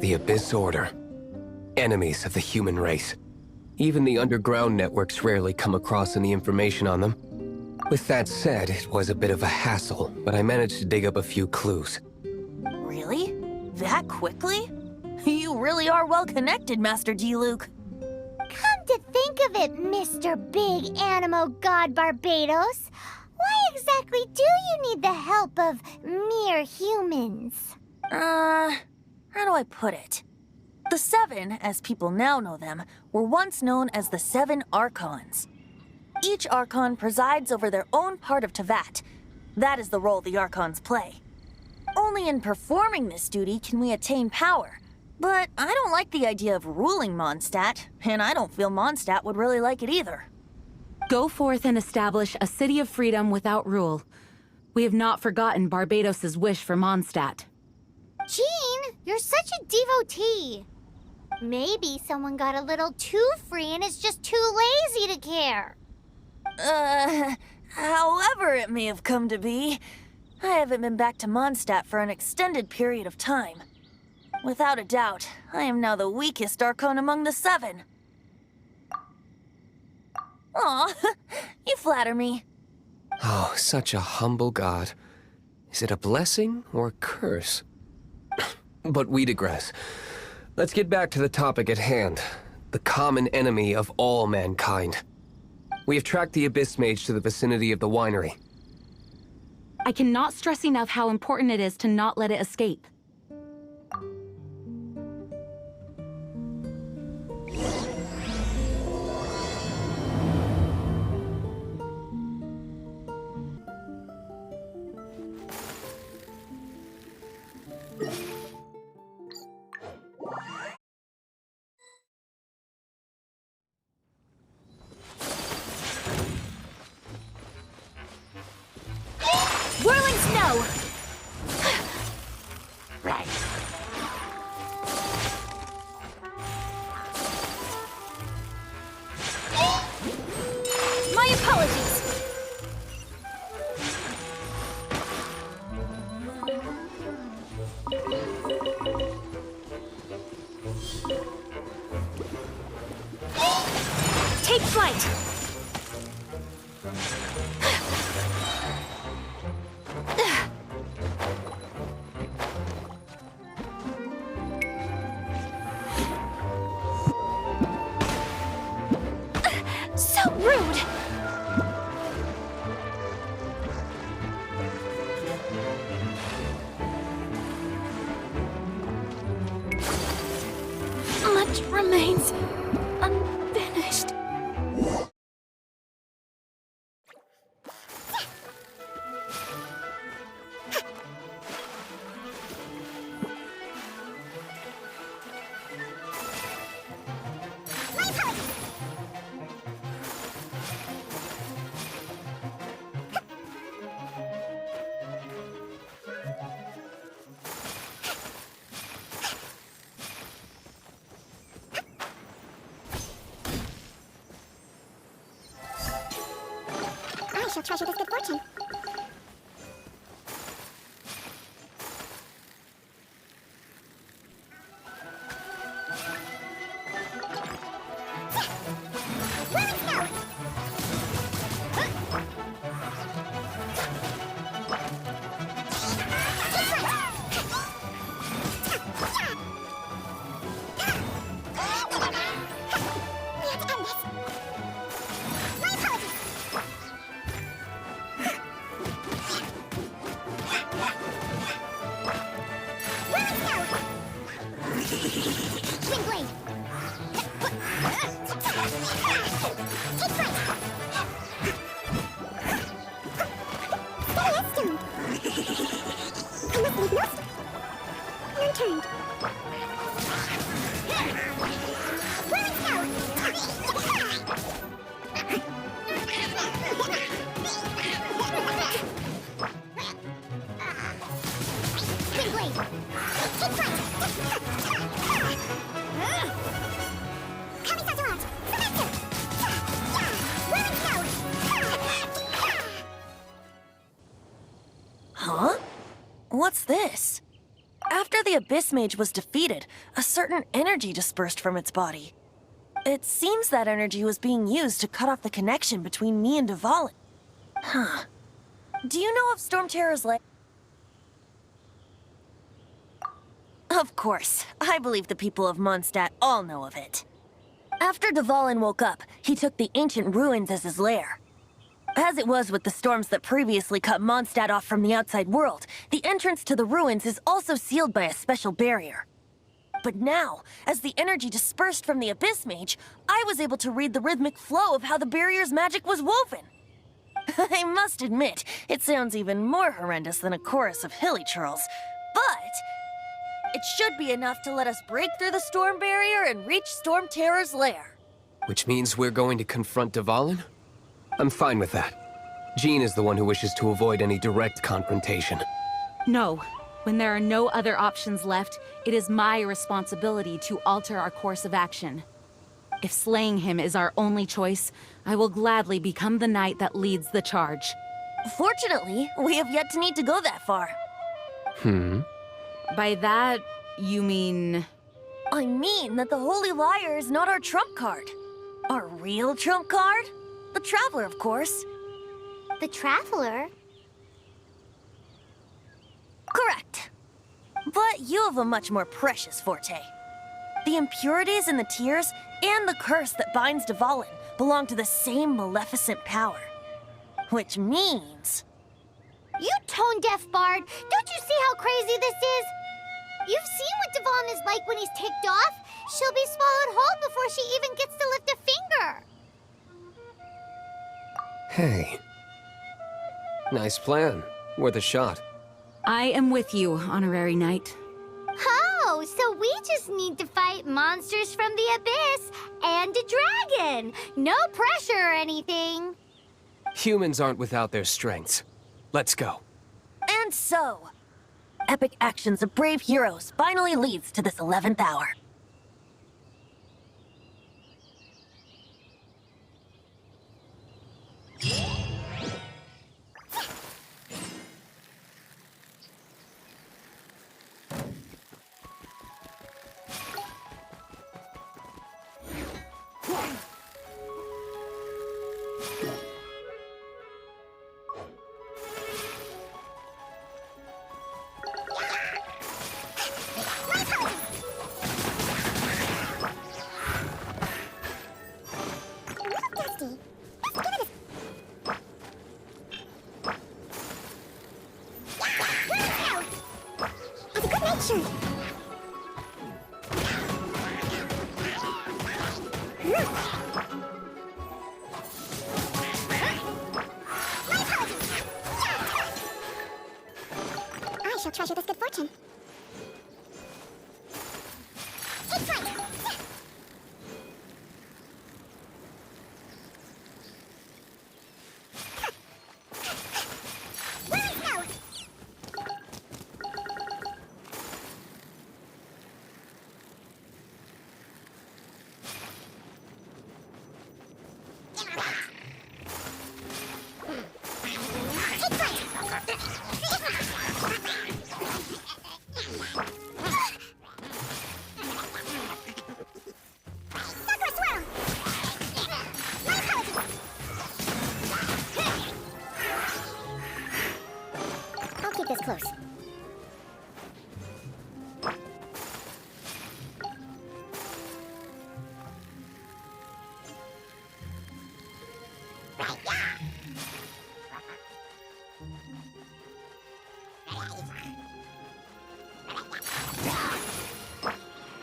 The Abyss Order. Enemies of the human race. Even the underground networks rarely come across any information on them. With that said, it was a bit of a hassle, but I managed to dig up a few clues. Really? That quickly? You really are well connected, Master Diluc. Come to think of it, Mr. Big Animo God Barbados, why exactly do you need the help of mere humans? How do I put it? The Seven, as people now know them, were once known as the Seven Archons. Each Archon presides over their own part of Teyvat. That is the role the Archons play. Only in performing this duty can we attain power. But I don't like the idea of ruling Mondstadt, and I don't feel Mondstadt would really like it either. Go forth and establish a city of freedom without rule. We have not forgotten Barbados's wish for Mondstadt. Jean, you're such a devotee. Maybe someone got a little too free and is just too lazy to care. However it may have come to be, I haven't been back to Mondstadt for an extended period of time. Without a doubt, I am now the weakest Archon among the Seven. Aw, you flatter me. Oh, such a humble god. Is it a blessing or a curse? But we digress. Let's get back to the topic at hand. The common enemy of all mankind. We have tracked the Abyss Mage to the vicinity of the winery. I cannot stress enough how important it is to not let it escape. Whirling snow! Right. My apologies! Take flight! So rude! Much remains unfinished. I shall treasure this good fortune. Huh? What's this? After the Abyss Mage was defeated, a certain energy dispersed from its body. It seems that energy was being used to cut off the connection between me and Dvalin. Huh. Do you know of Storm Terror's lair? Of course. I believe the people of Mondstadt all know of it. After Dvalin woke up, he took the ancient ruins as his lair. As it was with the storms that previously cut Mondstadt off from the outside world, the entrance to the ruins is also sealed by a special barrier. But now, as the energy dispersed from the Abyss Mage, I was able to read the rhythmic flow of how the barrier's magic was woven. I must admit, it sounds even more horrendous than a chorus of hilly churls, but it should be enough to let us break through the storm barrier and reach Storm Terror's lair. Which means we're going to confront Dvalin? I'm fine with that. Jean is the one who wishes to avoid any direct confrontation. No. When there are no other options left, it is my responsibility to alter our course of action. If slaying him is our only choice, I will gladly become the knight that leads the charge. Fortunately, we have yet to need to go that far. By that, you mean... I mean that the Holy Liar is not our trump card. Our real trump card? The Traveler, of course. The Traveler? Correct. But you have a much more precious forte. The impurities in the tears and the curse that binds Dvalin belong to the same maleficent power. Which means... You tone-deaf bard! Don't you see how crazy this is? You've seen what Dvalin is like when he's ticked off. She'll be swallowed whole before she even gets to lift a finger. Hey. Nice plan. Worth a shot. I am with you, Honorary Knight. Oh, so we just need to fight monsters from the Abyss and a dragon. No pressure or anything. Humans aren't without their strengths. Let's go. And so, epic actions of brave heroes finally leads to this 11th hour. I shall treasure this good fortune. Take flight! Where is snow? Take flight! I'll keep this close.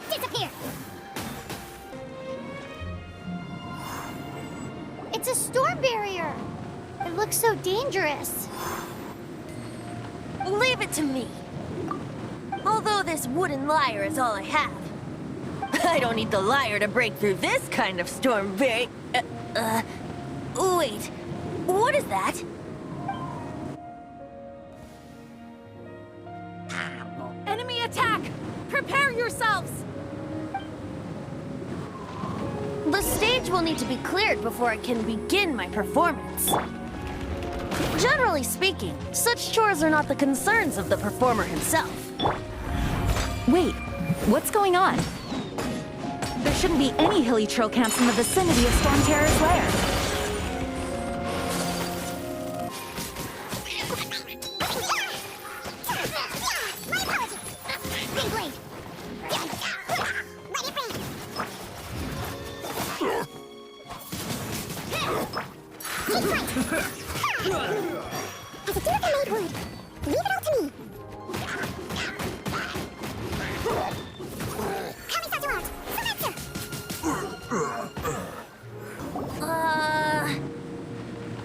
Disappear! It's a storm barrier! It looks so dangerous. Leave it to me. Although this wooden lyre is all I have. I don't need the lyre to break through this kind of storm barrier. Wait. What is that? Enemy attack! Prepare yourselves! The stage will need to be cleared before I can begin my performance. Generally speaking, such chores are not the concerns of the performer himself. Wait, what's going on? There shouldn't be any hilly trail camps in the vicinity of Storm Terror's lair.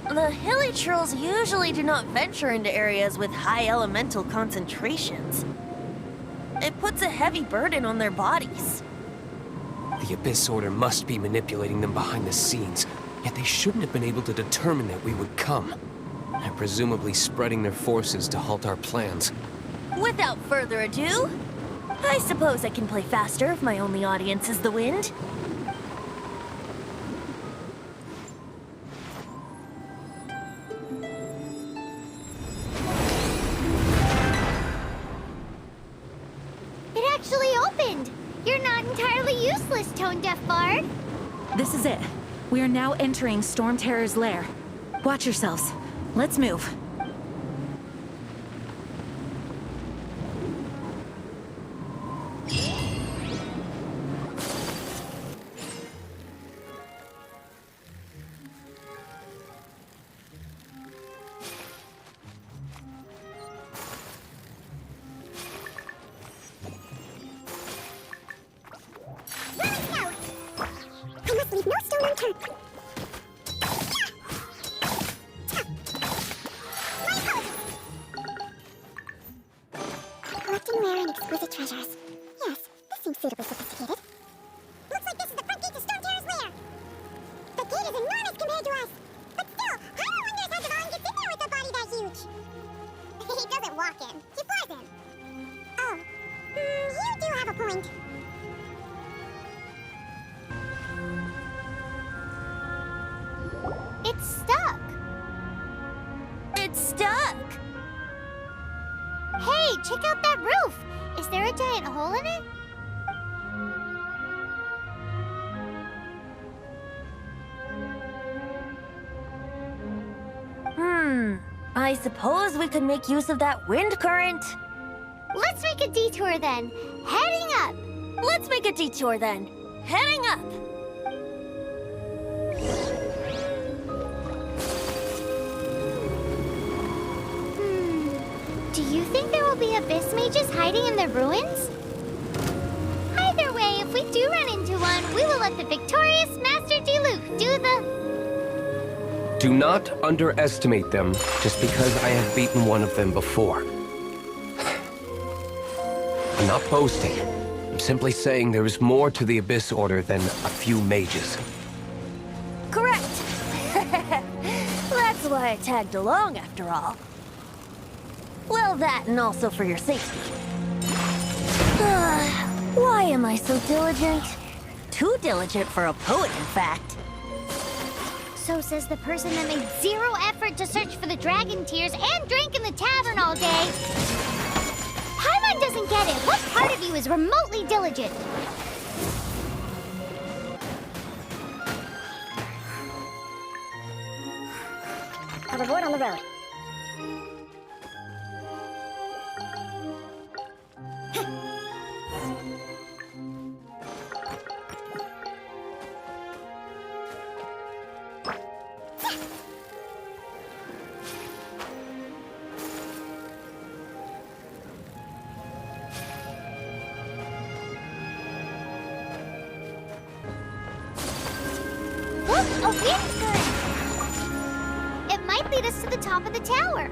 The hilly trolls usually do not venture into areas with high elemental concentrations. It puts a heavy burden on their bodies. The Abyss Order must be manipulating them behind the scenes, yet they shouldn't have been able to determine that we would come. They're presumably spreading their forces to halt our plans. Without further ado, I suppose I can play faster if my only audience is the wind. It actually opened! You're not entirely useless, Tone-Deaf Bard. This is it. We are now entering Storm Terror's lair. Watch yourselves. Let's move. I must leave no stone unturned. Collecting rare and exquisite treasures. Yes, this seems suitably sophisticated. Looks like this is the front gate to Storm Terror's lair. The gate is enormous compared to us. But still, Hunter wonders how Devon gets in there with a body that huge. He doesn't walk in. He flies in. Oh. You do have a point. It's stuck. It's stuck! Hey, check out that roof. Is there a giant hole in it? I suppose we could make use of that wind current. Let's make a detour then. Heading up. Let's make a detour then. Heading up! Do you think there will be abyss mages hiding in the ruins? Either way, if we do run into one, we will let the victorious Master Diluc do the... Do not underestimate them just because I have beaten one of them before. I'm not boasting. I'm simply saying there is more to the Abyss Order than a few mages. Correct! That's why I tagged along after all. Well, that and also for your safety. Why am I so diligent? Too diligent for a poet, in fact. So says the person that made zero effort to search for the dragon tears and drank in the tavern all day. Paimon doesn't get it. What part of you is remotely diligent? Hoverboard on the road. Look, a wind current! It might lead us to the top of the tower.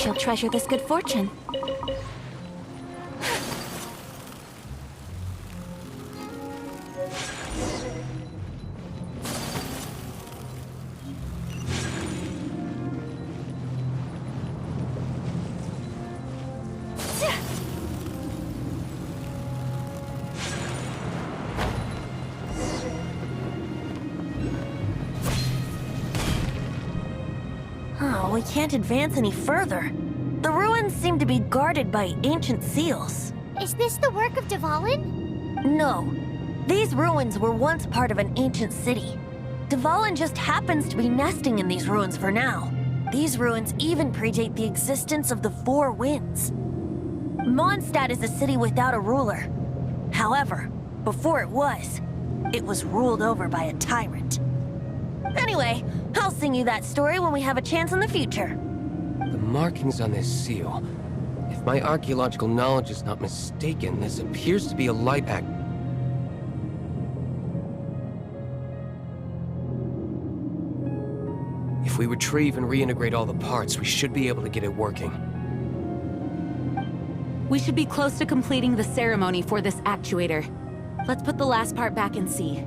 she'll treasure this good fortune. Oh, we can't advance any further. The ruins seem to be guarded by ancient seals. Is this the work of Dvalin? No. These ruins were once part of an ancient city. Dvalin just happens to be nesting in these ruins for now. These ruins even predate the existence of the Four Winds. Mondstadt is a city without a ruler. However, before it was ruled over by a tyrant. Anyway, I'll sing you that story when we have a chance in the future. The markings on this seal. If my archaeological knowledge is not mistaken, this appears to be a light act. If we retrieve and reintegrate all the parts, we should be able to get it working. We should be close to completing the ceremony for this actuator. Let's put the last part back and see.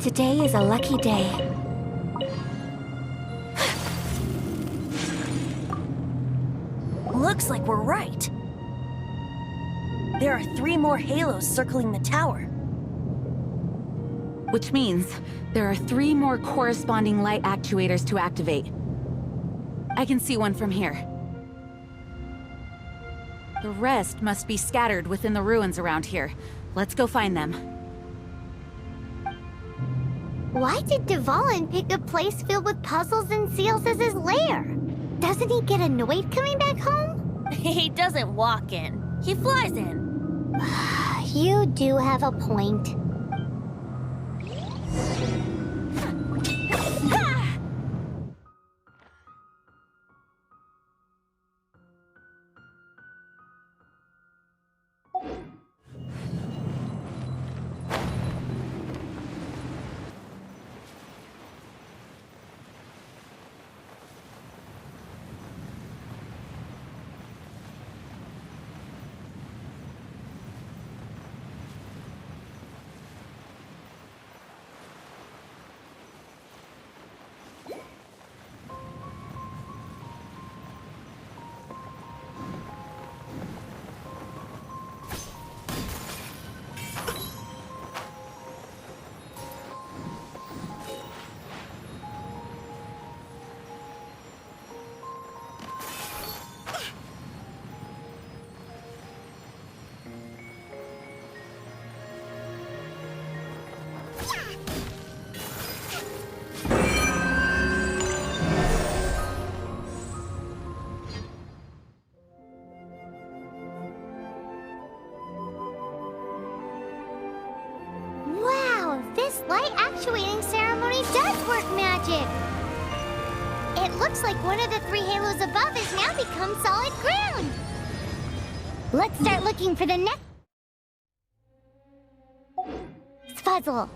Today is a lucky day. Looks like we're right. There are 3 more halos circling the tower. Which means there are 3 more corresponding light actuators to activate. I can see one from here. The rest must be scattered within the ruins around here. Let's go find them. Why did Dvalin pick a place filled with puzzles and seals as his lair? Doesn't he get annoyed coming back home? He doesn't walk in. He flies in. You do have a point. This light actuating ceremony does work magic! It looks like one of the 3 halos above has now become solid ground! Let's start looking for the next puzzle.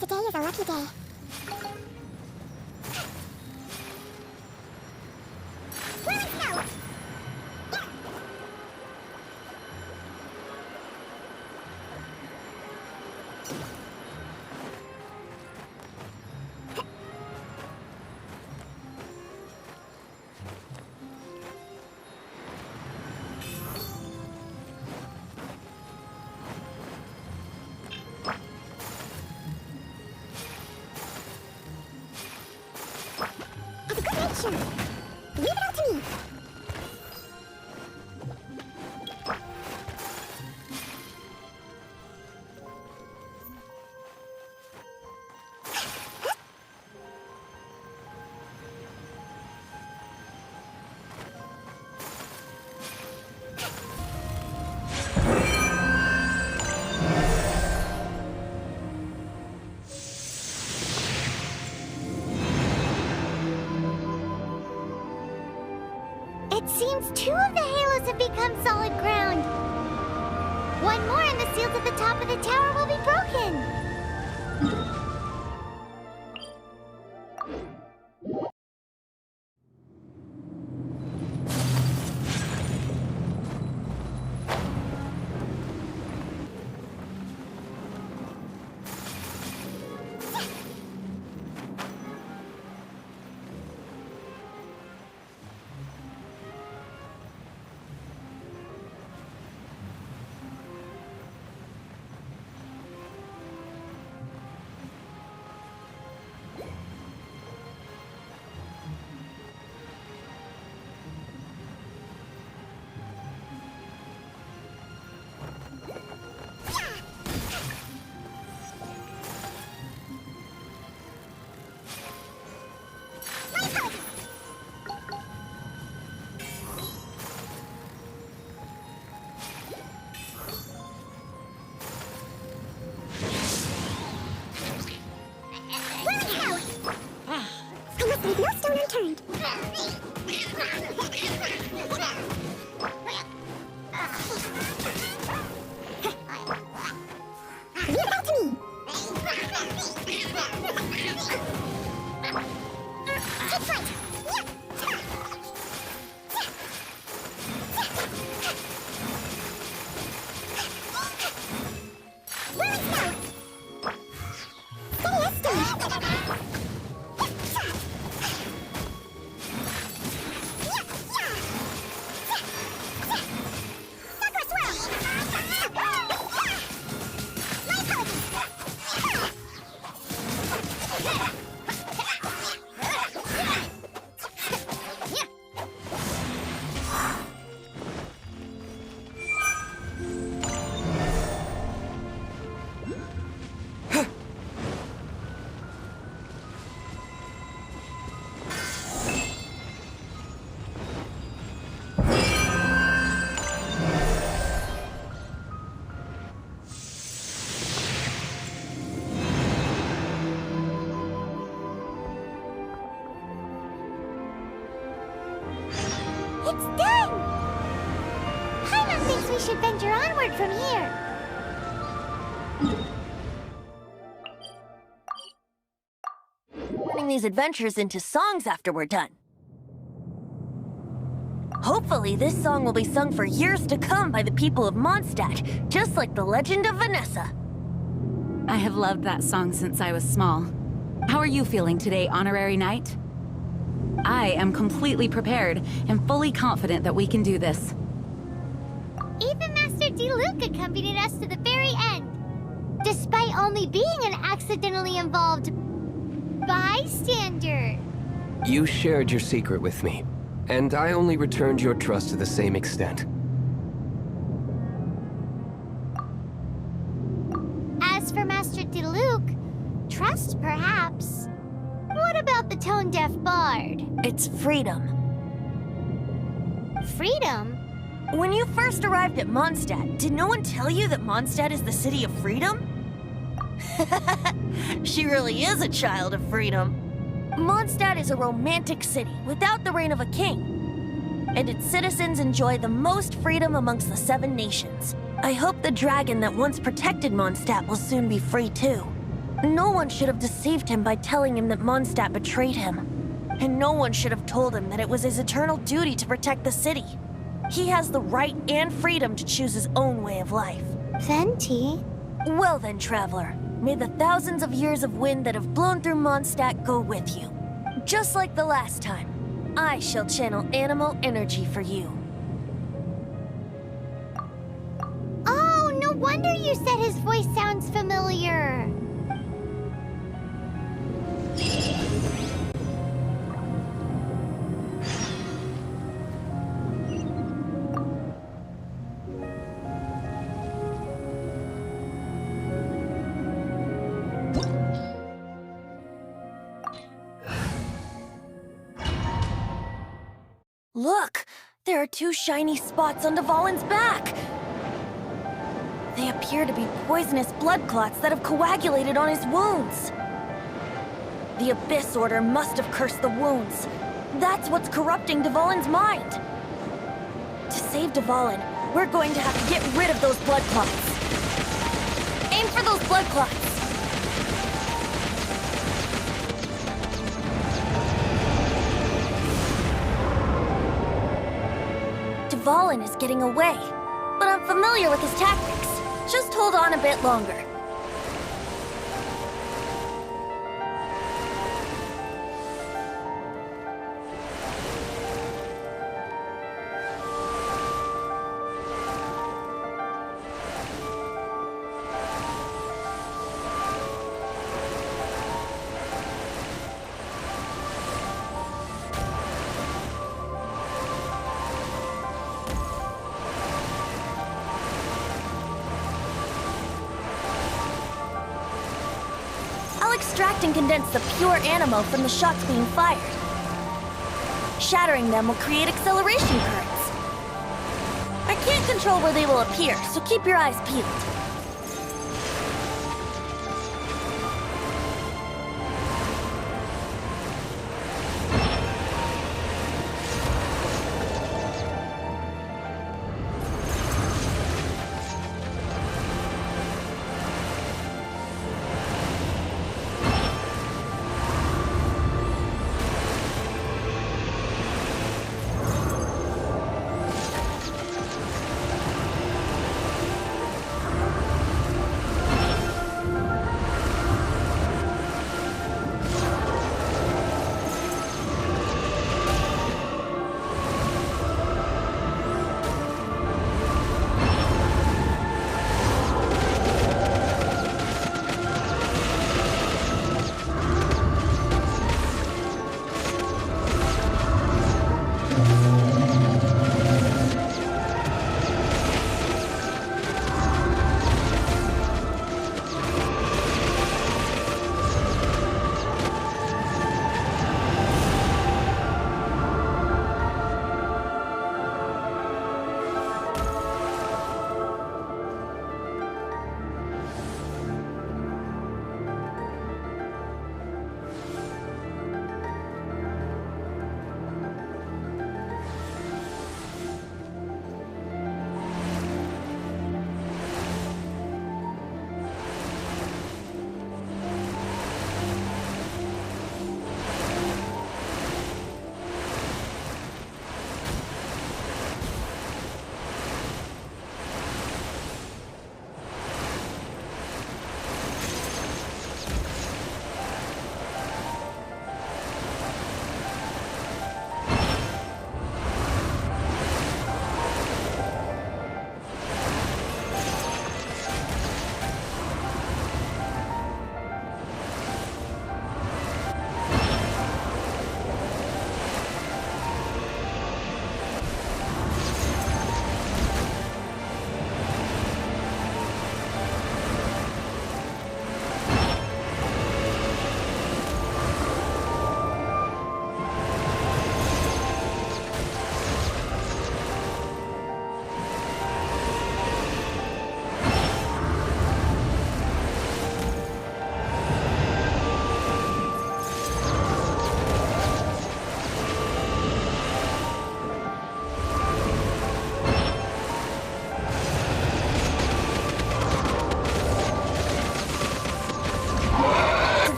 Today is a lucky day. Sure. Leave it all to me. It seems 2 of the halos have become solid ground. 1 more and the seals at the top of the tower will be broken. Leave no stone unturned. Leave it all to me. Take flight. Whirling snow. Steady as stone. It's done! Paimon thinks we should venture onward from here. Turning these adventures into songs after we're done. Hopefully, this song will be sung for years to come by the people of Mondstadt, just like the legend of Vanessa. I have loved that song since I was small. How are you feeling today, Honorary Knight? I am completely prepared and fully confident that we can do this. Even Master D-Luke accompanied us to the very end, despite only being an accidentally involved bystander. You shared your secret with me, and I only returned your trust to the same extent. for Master Diluc. Trust, perhaps. What about the tone-deaf bard? It's freedom. Freedom? When you first arrived at Mondstadt, did no one tell you that Mondstadt is the city of freedom? She really is a child of freedom. Mondstadt is a romantic city without the reign of a king, and its citizens enjoy the most freedom amongst the 7 nations. I hope the dragon that once protected Mondstadt will soon be free too. No one should have deceived him by telling him that Mondstadt betrayed him, and no one should have told him that it was his eternal duty to protect the city. He has the right and freedom to choose his own way of life. Venti? Well then, traveler, may the thousands of years of wind that have blown through Mondstadt go with you. Just like the last time, I shall channel animal energy for you. Oh, no wonder you said his voice sounds familiar. Look! There are 2 shiny spots on Dvalin's back! They appear to be poisonous blood clots that have coagulated on his wounds. The Abyss Order must have cursed the wounds. That's what's corrupting Dvalin's mind. To save Dvalin, we're going to have to get rid of those blood clots. Aim for those blood clots! Dvalin is getting away, but I'm familiar with his tactics. Just hold on a bit longer. I'll extract and condense the pure animo from the shots being fired. Shattering them will create acceleration currents. I can't control where they will appear, so keep your eyes peeled.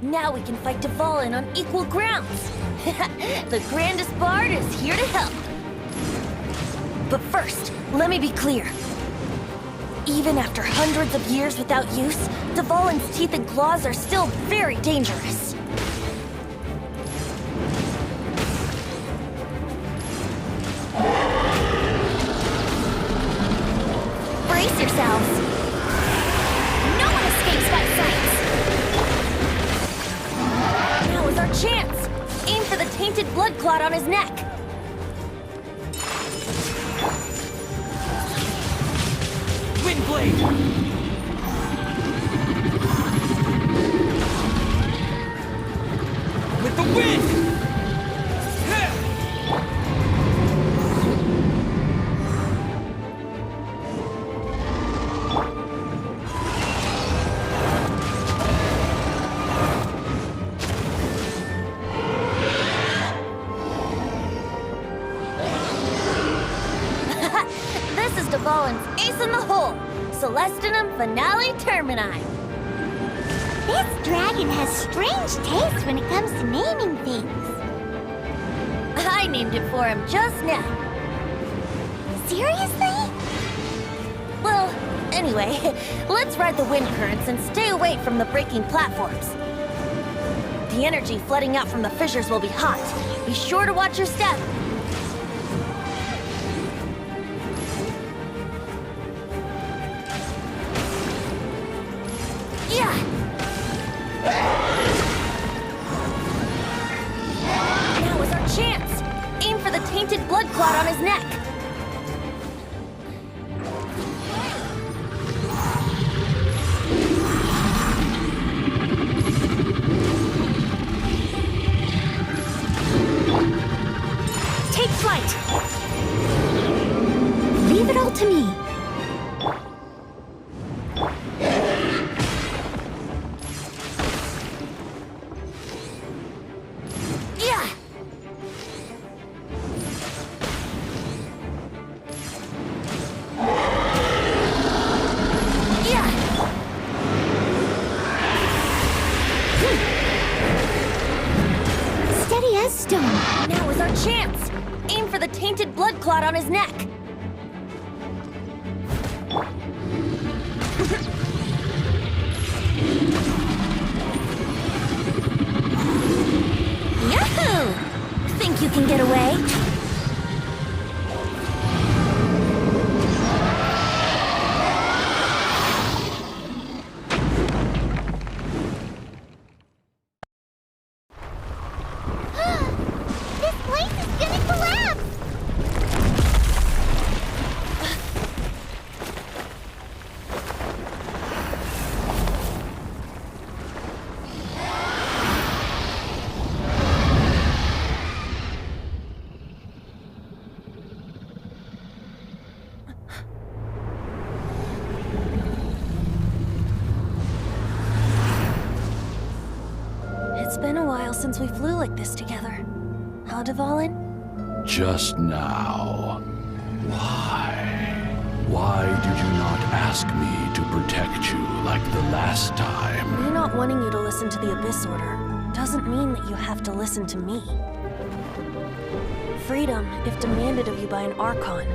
Now we can fight Dvalin on equal grounds. The grandest bard is here to help. But first, let me be clear. Even after hundreds of years without use, Dvalin's teeth and claws are still very dangerous. Brace yourselves. No one escapes my sights. Now is our chance. Aim for the tainted blood clot on his neck. Windblade! With the wind! This is Dvalin's ace in the hole. Celestinum Finale Termini. This dragon has strange taste when it comes to naming things. I named it for him just now. Seriously? Well, anyway, let's ride the wind currents and stay away from the breaking platforms. The energy flooding out from the fissures will be hot. Be sure to watch your step. Yeah! Now is our chance! Aim for the tainted blood clot on his neck! Take flight! Leave it all to me. Yeah! Yeah! Steady as stone. Now is our chance! Aim for the tainted blood clot on his neck! Yahoo! Think you can get away? This place is gonna collapse! It's been a while since we flew like this together. Huh, Dvalin? Just now. Why? Why did you not ask me to protect you like the last time? Me not wanting you to listen to the Abyss Order doesn't mean that you have to listen to me. Freedom, if demanded of you by an Archon,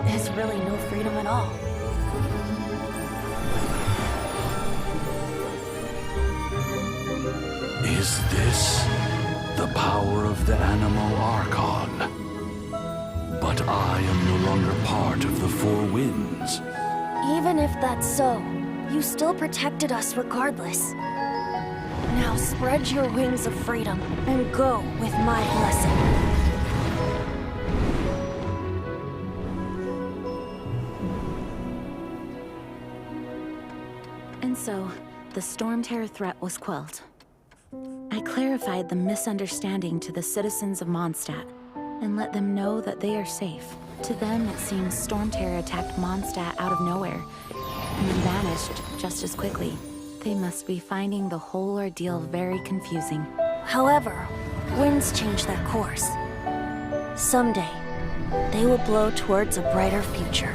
is really no freedom at all. Is this the power of the Animo Archon? But I am no longer part of the Four Winds. Even if that's so, you still protected us regardless. Now spread your wings of freedom and go with my blessing. And so, the Storm Terror threat was quelled. I clarified the misunderstanding to the citizens of Mondstadt and let them know that they are safe. To them, it seems Storm Terror attacked Mondstadt out of nowhere and then vanished just as quickly. They must be finding the whole ordeal very confusing. However, winds change their course. Someday, they will blow towards a brighter future.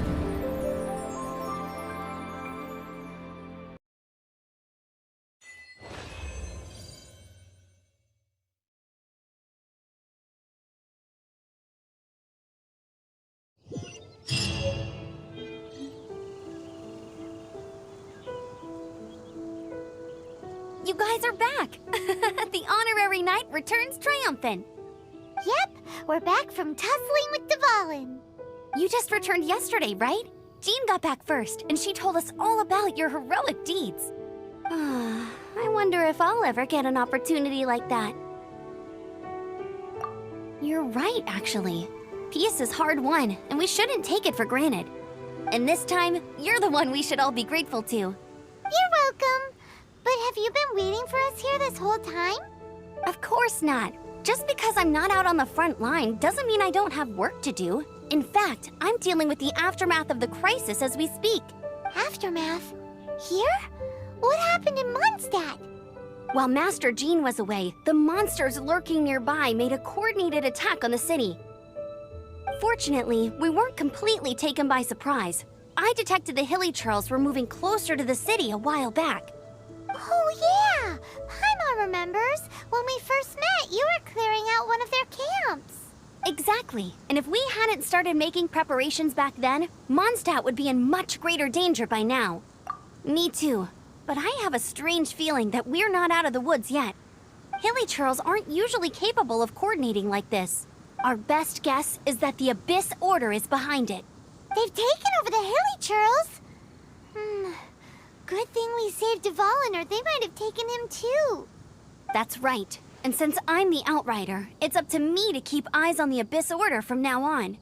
guys are back! The honorary knight returns triumphant! Yep, we're back from tussling with Dvalin. You just returned yesterday, right? Jean got back first, and she told us all about your heroic deeds. I wonder if I'll ever get an opportunity like that. You're right, actually. Peace is hard won, and we shouldn't take it for granted. And this time, you're the one we should all be grateful to. You're welcome. But have you been waiting for us here this whole time? Of course not. Just because I'm not out on the front line doesn't mean I don't have work to do. In fact, I'm dealing with the aftermath of the crisis as we speak. Aftermath? Here? What happened in Mondstadt? While Master Jean was away, the monsters lurking nearby made a coordinated attack on the city. Fortunately, we weren't completely taken by surprise. I detected the Hilly Churls were moving closer to the city a while back. Oh yeah! Paimon remembers. When we first met, you were clearing out one of their camps. Exactly. And if we hadn't started making preparations back then, Mondstadt would be in much greater danger by now. Me too. But I have a strange feeling that we're not out of the woods yet. Hilly Churls aren't usually capable of coordinating like this. Our best guess is that the Abyss Order is behind it. They've taken over the Hilly Churls? Good thing we saved Dvalin, or they might have taken him too. That's right. And since I'm the Outrider, it's up to me to keep eyes on the Abyss Order from now on.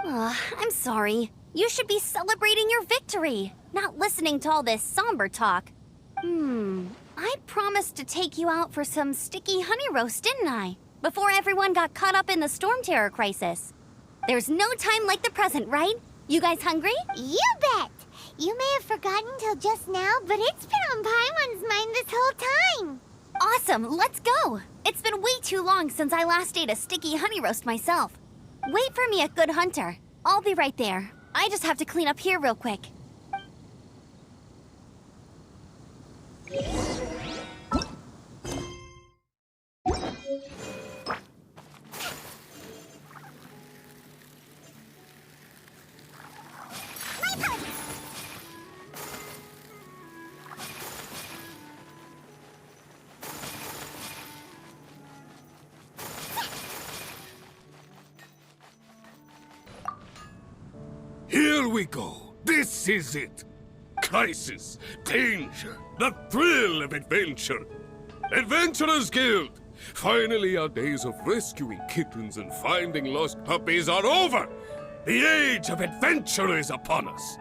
I'm sorry. You should be celebrating your victory, not listening to all this somber talk. I promised to take you out for some sticky honey roast, didn't I? Before everyone got caught up in the Storm Terror crisis. There's no time like the present, right? You guys hungry? You bet! You may have forgotten till just now, but it's been on Paimon's mind this whole time. Awesome, let's go! It's been way too long since I last ate a sticky honey roast myself. Wait for me at Good Hunter. I'll be right there. I just have to clean up here real quick. Here we go. This is it. Crisis, danger, the thrill of adventure. Adventurers Guild. Finally, our days of rescuing kittens and finding lost puppies are over. The age of adventure is upon us.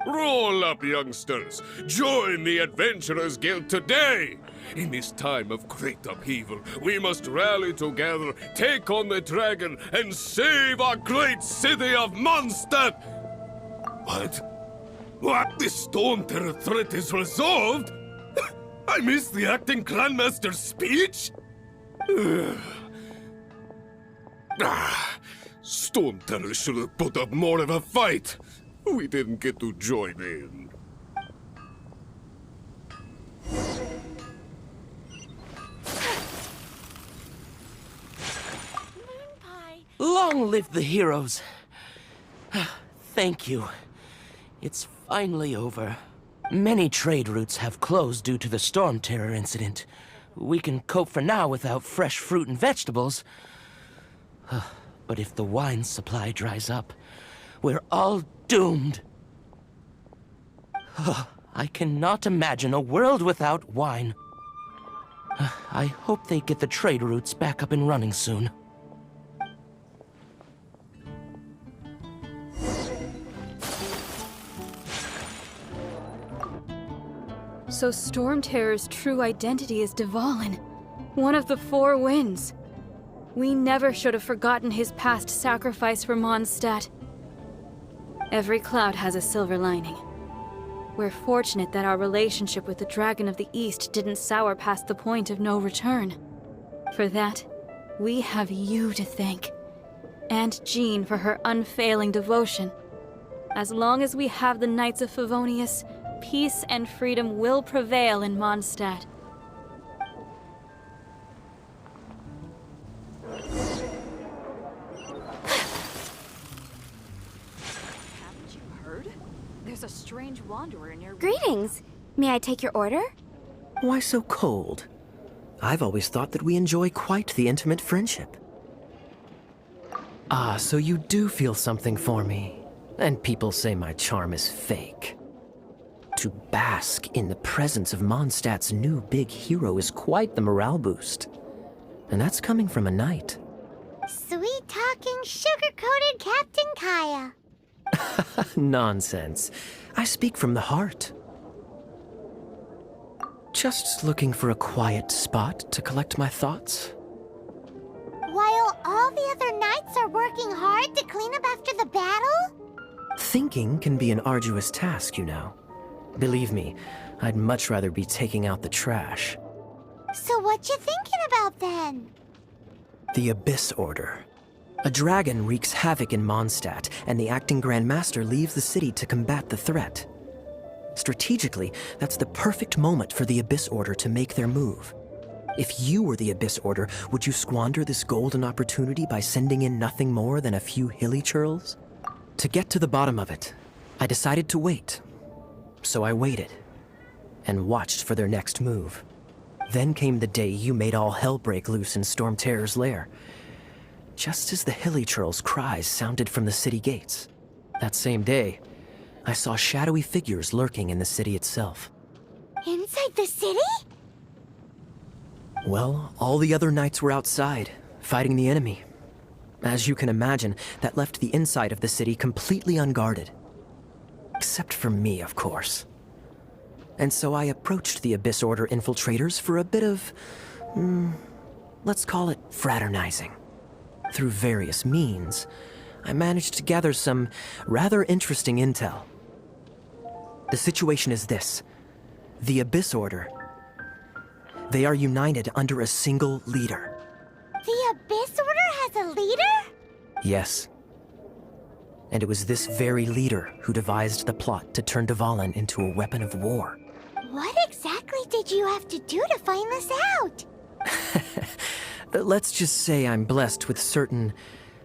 Roll up, youngsters. Join the Adventurers Guild today. In this time of great upheaval, we must rally together, take on the dragon, and save our great city of Mondstadt. What? What? The Storm Terror threat is resolved? I missed the acting clanmaster's speech? Storm Terror should have put up more of a fight. We didn't get to join in. Long live the heroes. Thank you. It's finally over. Many trade routes have closed due to the Storm Terror incident. We can cope for now without fresh fruit and vegetables. But if the wine supply dries up, we're all doomed. I cannot imagine a world without wine. I hope they get the trade routes back up and running soon. So Storm Terror's true identity is Dvalin, one of the Four Winds. We never should have forgotten his past sacrifice for Mondstadt. Every cloud has a silver lining. We're fortunate that our relationship with the Dragon of the East didn't sour past the point of no return. For that, we have you to thank. And Jean for her unfailing devotion. As long as we have the Knights of Favonius, peace and freedom will prevail in Mondstadt. Haven't you heard? There's a strange wanderer near. Greetings. May I take your order? Why so cold? I've always thought that we enjoy quite the intimate friendship. Ah, so you do feel something for me. And people say my charm is fake. To bask in the presence of Mondstadt's new big hero is quite the morale boost. And that's coming from a knight. Sweet-talking, sugar-coated Captain Kaya. Nonsense. I speak from the heart. Just looking for a quiet spot to collect my thoughts. While all the other knights are working hard to clean up after the battle? Thinking can be an arduous task, you know. Believe me, I'd much rather be taking out the trash. So what you thinking about then? The Abyss Order. A dragon wreaks havoc in Mondstadt, and the acting Grand Master leaves the city to combat the threat. Strategically, that's the perfect moment for the Abyss Order to make their move. If you were the Abyss Order, would you squander this golden opportunity by sending in nothing more than a few hilly churls? To get to the bottom of it, I decided to wait. So I waited, and watched for their next move. Then came the day you made all hell break loose in Storm Terror's lair. Just as the hilly churls' cries sounded from the city gates. That same day, I saw shadowy figures lurking in the city itself. Inside the city? Well, all the other knights were outside, fighting the enemy. As you can imagine, that left the inside of the city completely unguarded. Except for me, of course. And so I approached the Abyss Order infiltrators for a bit of, let's call it fraternizing. Through various means, I managed to gather some rather interesting intel. The situation is this. The Abyss Order. They are united under a single leader. The Abyss Order has a leader? Yes. And it was this very leader who devised the plot to turn Dvalin into a weapon of war. What exactly did you have to do to find this out? Let's just say I'm blessed with certain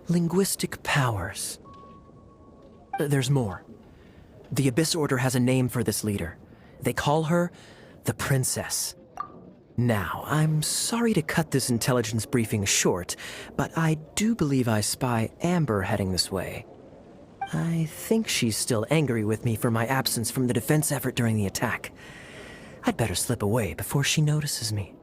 linguistic powers. There's more. The Abyss Order has a name for this leader. They call her the Princess. Now, I'm sorry to cut this intelligence briefing short, but I do believe I spy Amber heading this way. I think she's still angry with me for my absence from the defense effort during the attack. I'd better slip away before she notices me.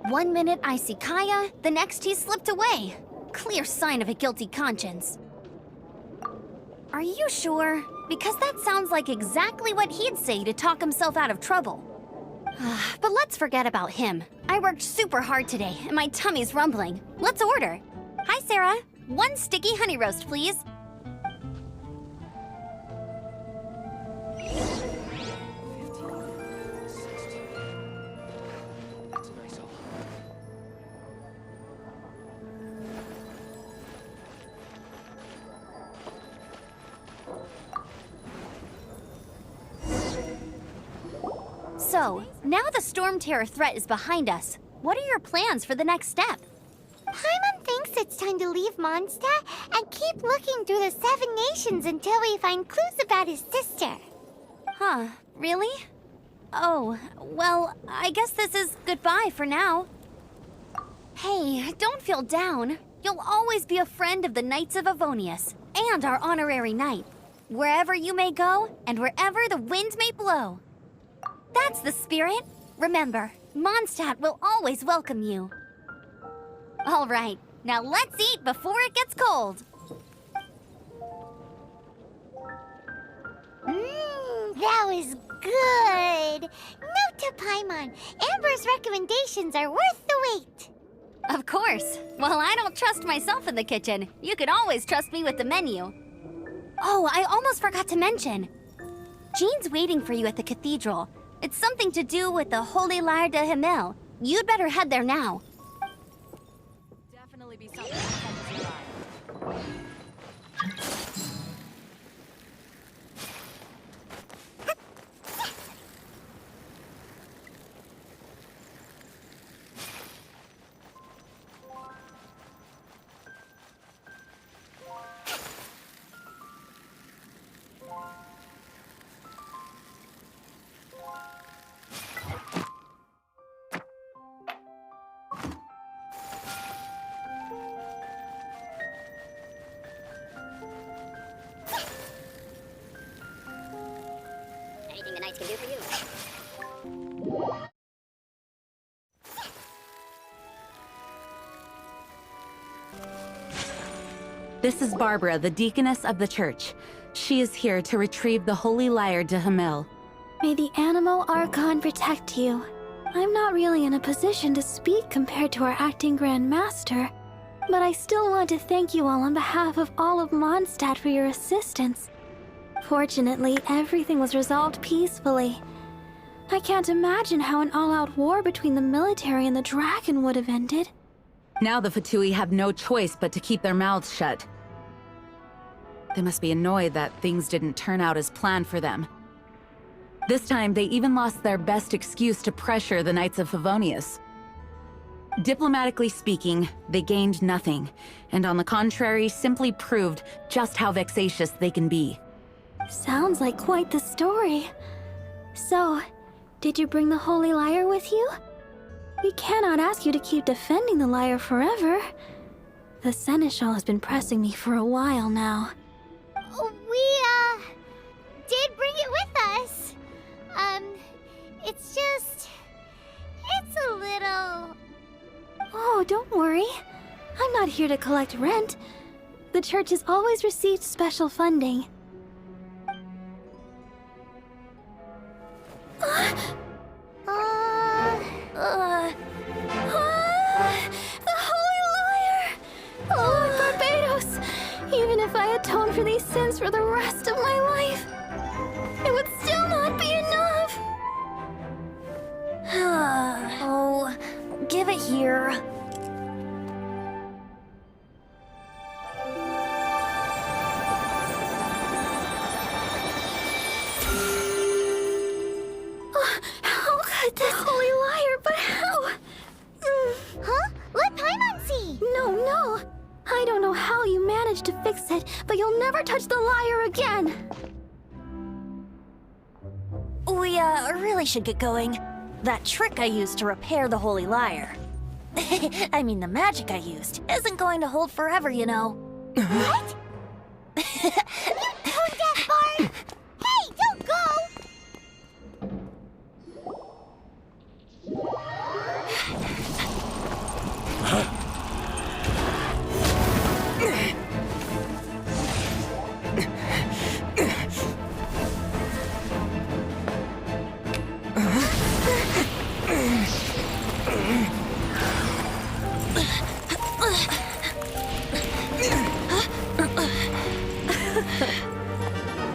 One minute I see Kaya, the next he's slipped away. Clear sign of a guilty conscience. Are you sure? Because that sounds like exactly what he'd say to talk himself out of trouble. But let's forget about him. I worked super hard today, and my tummy's rumbling. Let's order. Hi, Sarah. 1 sticky honey roast, please. So, now the Storm Terror threat is behind us. What are your plans for the next step? Paimon thinks it's time to leave Mondstadt and keep looking through the 7 nations until we find clues about his sister. Huh, really? Oh, well, I guess this is goodbye for now. Hey, don't feel down. You'll always be a friend of the Knights of Avonius, and our honorary knight. Wherever you may go, and wherever the wind may blow. That's the spirit. Remember, Mondstadt will always welcome you. All right, now let's eat before it gets cold. That was good. Note to Paimon, Amber's recommendations are worth the wait. Of course. Well, I don't trust myself in the kitchen. You can always trust me with the menu. Oh, I almost forgot to mention. Jean's waiting for you at the cathedral. It's something to do with the Holy Lyre de Himmel. You'd better head there now. Definitely be something that catches your eye. Anything the knights can do for you. This is Barbara, the deaconess of the church. She is here to retrieve the holy lyre to Hamil. May the Animo Archon protect you. I'm not really in a position to speak compared to our acting Grand Master, but I still want to thank you all on behalf of all of Mondstadt for your assistance. Fortunately, everything was resolved peacefully. I can't imagine how an all-out war between the military and the dragon would have ended. Now the Fatui have no choice but to keep their mouths shut. They must be annoyed that things didn't turn out as planned for them. This time, they even lost their best excuse to pressure the Knights of Favonius. Diplomatically speaking, they gained nothing, and on the contrary, simply proved just how vexatious they can be. Sounds like quite the story. So, did you bring the holy lyre with you? We cannot ask you to keep defending the lyre forever. The Seneschal has been pressing me for a while now. We, did bring it with us. It's a little... Oh, don't worry. I'm not here to collect rent. The church has always received special funding. The Holy Lyre! Lord Barbados! Even if I atone for these sins for the rest of my life, it would still not be enough! Oh, give it here. How could this Holy Lyre, but how? Huh? Let Paimon see! No. I don't know how you managed to fix it, but you'll never touch the lyre again! We, really should get going. That trick I used to repair the Holy Lyre. I mean, the magic I used isn't going to hold forever, you know. What? You tone-deaf bard! Hey, don't go!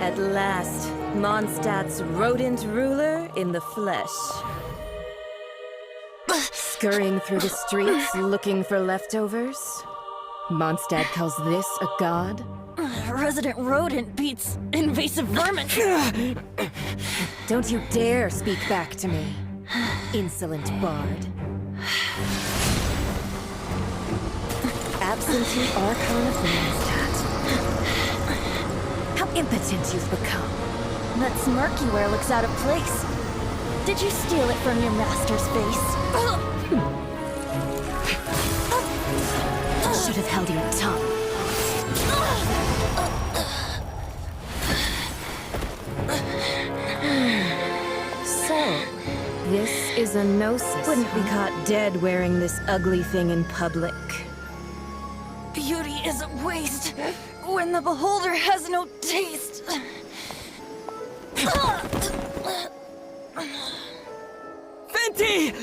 At last, Mondstadt's rodent ruler in the flesh. Scurrying through the streets looking for leftovers? Mondstadt calls this a god? Resident rodent beats invasive vermin. Don't you dare speak back to me, insolent bard. Absentee Archon of Mondstadt. How impotent you've become. That smirky wear looks out of place. Did you steal it from your master's face? Should have held your tongue. So, this is a gnosis. Wouldn't be caught dead wearing this ugly thing in public. Beauty is a waste when the beholder has no taste. Fenty!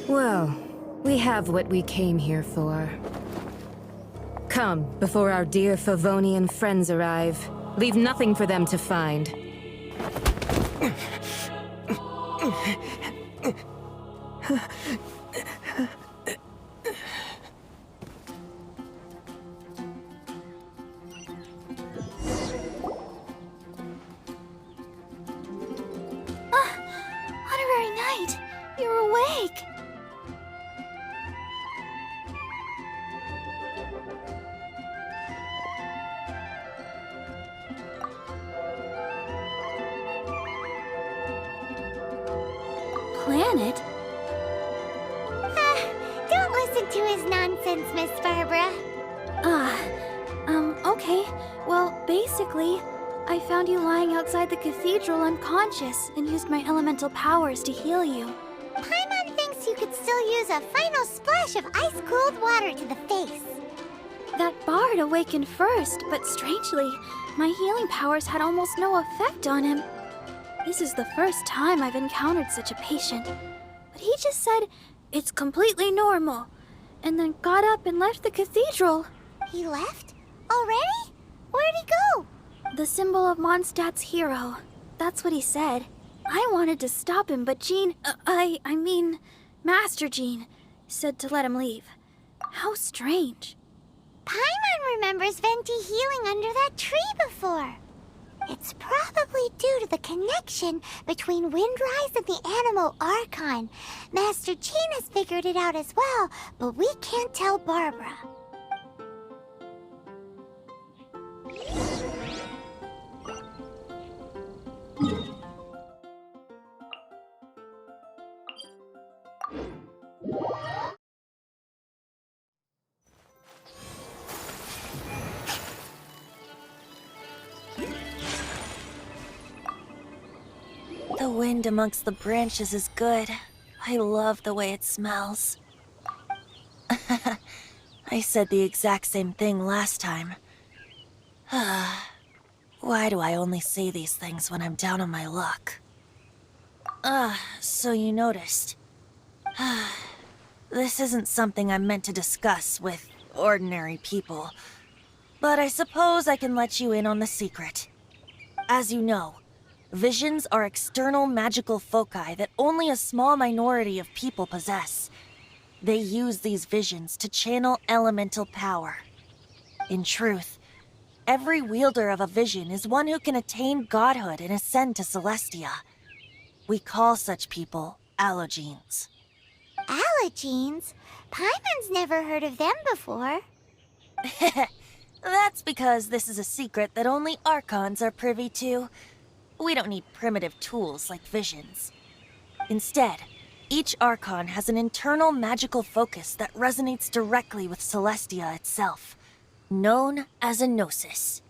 Well, we have what we came here for. Come, before our dear Favonian friends arrive. Leave nothing for them to find. Honorary Knight, you're awake! Planet? Don't listen to his nonsense, Miss Barbara. Okay. Well, based Basically, I found you lying outside the cathedral unconscious and used my elemental powers to heal you. Paimon thinks you could still use a final splash of ice-cooled water to the face. That bard awakened first, but strangely, my healing powers had almost no effect on him. This is the first time I've encountered such a patient. But he just said, it's completely normal, and then got up and left the cathedral. He left? Already? Where'd he go? The symbol of Mondstadt's hero. That's what he said. I wanted to stop him, but Jean, I mean, Master Jean, said to let him leave. How strange. Paimon remembers Venti healing under that tree before. It's probably due to the connection between Windrise and the Animal Archon. Master Jean has figured it out as well, but we can't tell Barbara. The wind amongst the branches is good. I love the way it smells. I said the exact same thing last time. Why do I only say these things when I'm down on my luck? So you noticed. This isn't something I'm meant to discuss with ordinary people, but I suppose I can let you in on the secret. As you know, visions are external magical foci that only a small minority of people possess. They use these visions to channel elemental power. In truth, every wielder of a vision is one who can attain godhood and ascend to Celestia. We call such people allogenes. Allogenes? Paimon's never heard of them before. That's because this is a secret that only Archons are privy to. We don't need primitive tools like visions. Instead, each Archon has an internal magical focus that resonates directly with Celestia itself, known as a gnosis.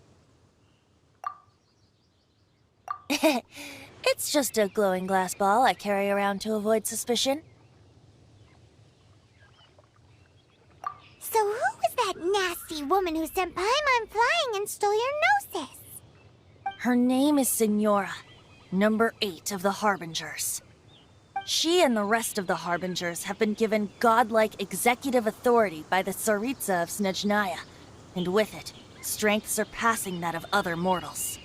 It's just a glowing glass ball I carry around to avoid suspicion. So who was that nasty woman who sent Paimon flying and stole your gnosis? Her name is Signora, number 8 of the Harbingers. She and the rest of the Harbingers have been given godlike executive authority by the Tsaritsa of Snezhnaya, and with it, strength surpassing that of other mortals.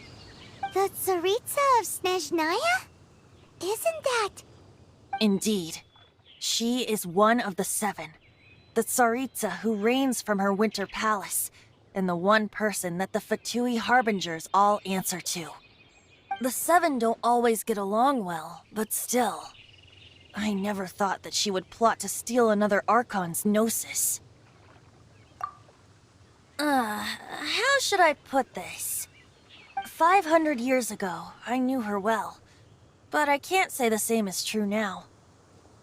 The Tsaritsa of Snezhnaya? Isn't that... Indeed. She is one of the 7, the Tsaritsa who reigns from her winter palace, and the one person that the Fatui Harbingers all answer to. The 7 don't always get along well, but still. I never thought that she would plot to steal another Archon's gnosis. How should I put this? 500 years ago, I knew her well, but I can't say the same is true now.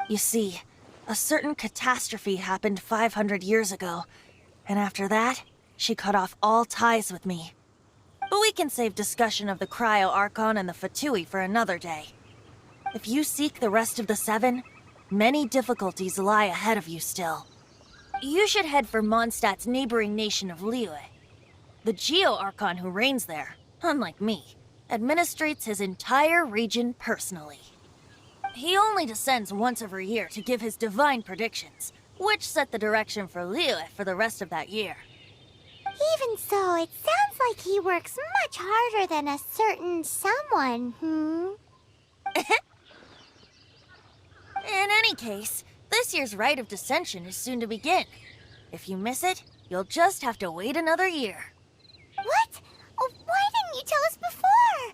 You see, a certain catastrophe happened 500 years ago, and after that, she cut off all ties with me. But we can save discussion of the Cryo Archon and the Fatui for another day. If you seek the rest of the 7, many difficulties lie ahead of you still. You should head for Mondstadt's neighboring nation of Liyue. The Geo-Archon who reigns there, unlike me, administrates his entire region personally. He only descends once every year to give his divine predictions, which set the direction for Liyue for the rest of that year. Even so, it sounds like he works much harder than a certain someone, In any case, this year's Rite of Descension is soon to begin. If you miss it, you'll just have to wait another year. What? Oh, why didn't you tell us before?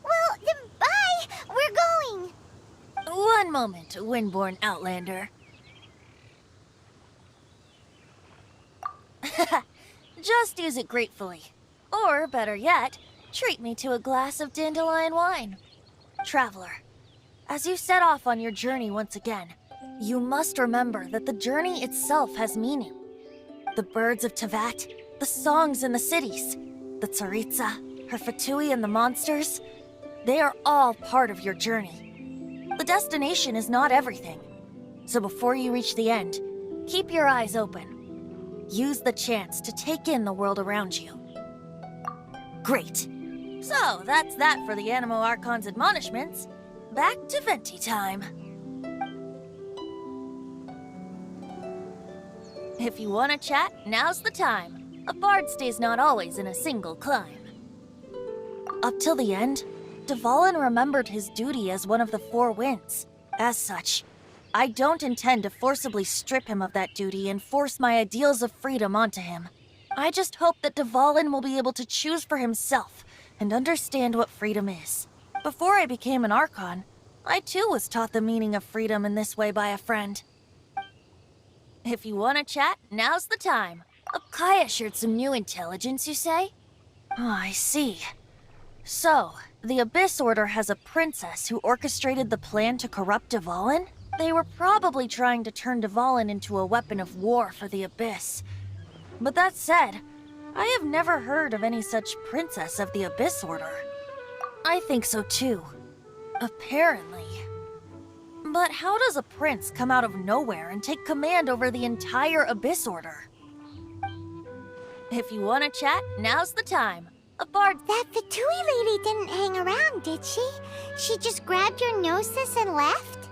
Well, then bye! We're going! One moment, Windborn Outlander. Just use it gratefully. Or, better yet, treat me to a glass of dandelion wine. Traveler, as you set off on your journey once again, you must remember that the journey itself has meaning. The birds of Tevat, the songs in the cities, the Tsaritsa, her Fatui, and the monsters, they are all part of your journey. The destination is not everything. So before you reach the end, keep your eyes open. Use the chance to take in the world around you. Great. So, that's that for the Animo Archon's admonishments. Back to Venti time. If you want to chat, now's the time. A bard stays not always in a single climb. Up till the end, Dvalin remembered his duty as one of the Four Winds. As such, I don't intend to forcibly strip him of that duty and force my ideals of freedom onto him. I just hope that Dvalin will be able to choose for himself and understand what freedom is. Before I became an Archon, I too was taught the meaning of freedom in this way by a friend. If you want to chat, now's the time. Kaya shared some new intelligence, you say? Oh, I see. So, the Abyss Order has a princess who orchestrated the plan to corrupt Dvalin? They were probably trying to turn Dvalin into a weapon of war for the Abyss. But that said, I have never heard of any such princess of the Abyss Order. I think so too. Apparently. But how does a prince come out of nowhere and take command over the entire Abyss Order? If you want to chat, now's the time. A bard— That Fatui lady didn't hang around, did she? She just grabbed your gnosis and left?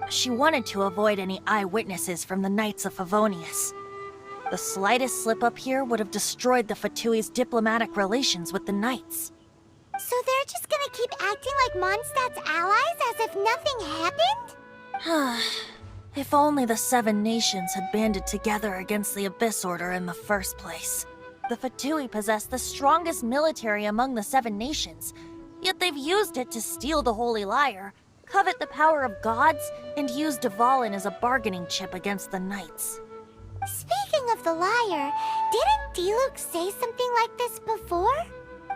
She wanted to avoid any eyewitnesses from the Knights of Favonius. The slightest slip-up here would have destroyed the Fatui's diplomatic relations with the Knights. So they're just gonna keep acting like Mondstadt's allies as if nothing happened? If only the Seven Nations had banded together against the Abyss Order in the first place. The Fatui possess the strongest military among the Seven Nations, yet they've used it to steal the Holy Lyre, covet the power of gods, and use Dvalin as a bargaining chip against the Knights. Speaking of the lyre, didn't Diluc say something like this before?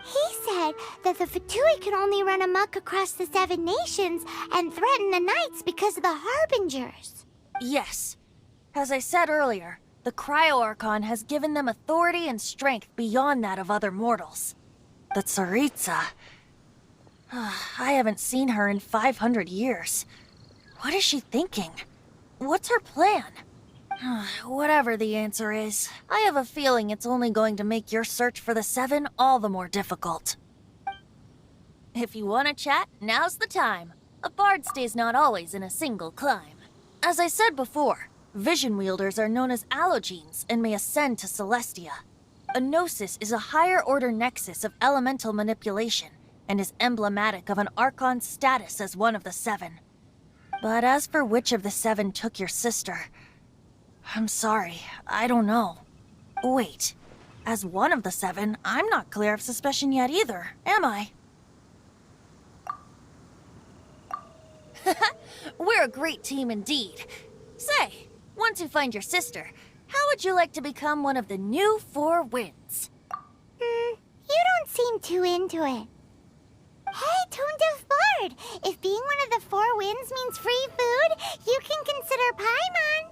He said that the Fatui can only run amok across the Seven Nations and threaten the Knights because of the Harbingers. Yes. As I said earlier, the Cryo-Archon has given them authority and strength beyond that of other mortals. The Tsaritsa... I haven't seen her in 500 years. What is she thinking? What's her plan? Whatever the answer is, I have a feeling it's only going to make your search for the Seven all the more difficult. If you want to chat, now's the time. A bard stays not always in a single climb. As I said before, vision wielders are known as allogenes and may ascend to Celestia. A gnosis is a higher-order nexus of elemental manipulation and is emblematic of an Archon's status as one of the Seven. But as for which of the Seven took your sister... I'm sorry, I don't know. Wait, as one of the Seven, I'm not clear of suspicion yet either, am I? We're a great team indeed. Say, once you find your sister, how would you like to become one of the new Four Winds? You don't seem too into it. Hey, Tone-Deaf Bard! If being one of the Four Winds means free food, you can consider Paimon.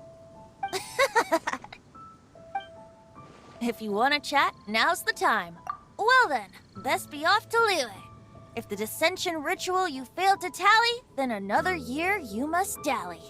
If you want to chat, now's the time. Well then, best be off to Liyue. If the dissension ritual you failed to tally, then another year you must dally.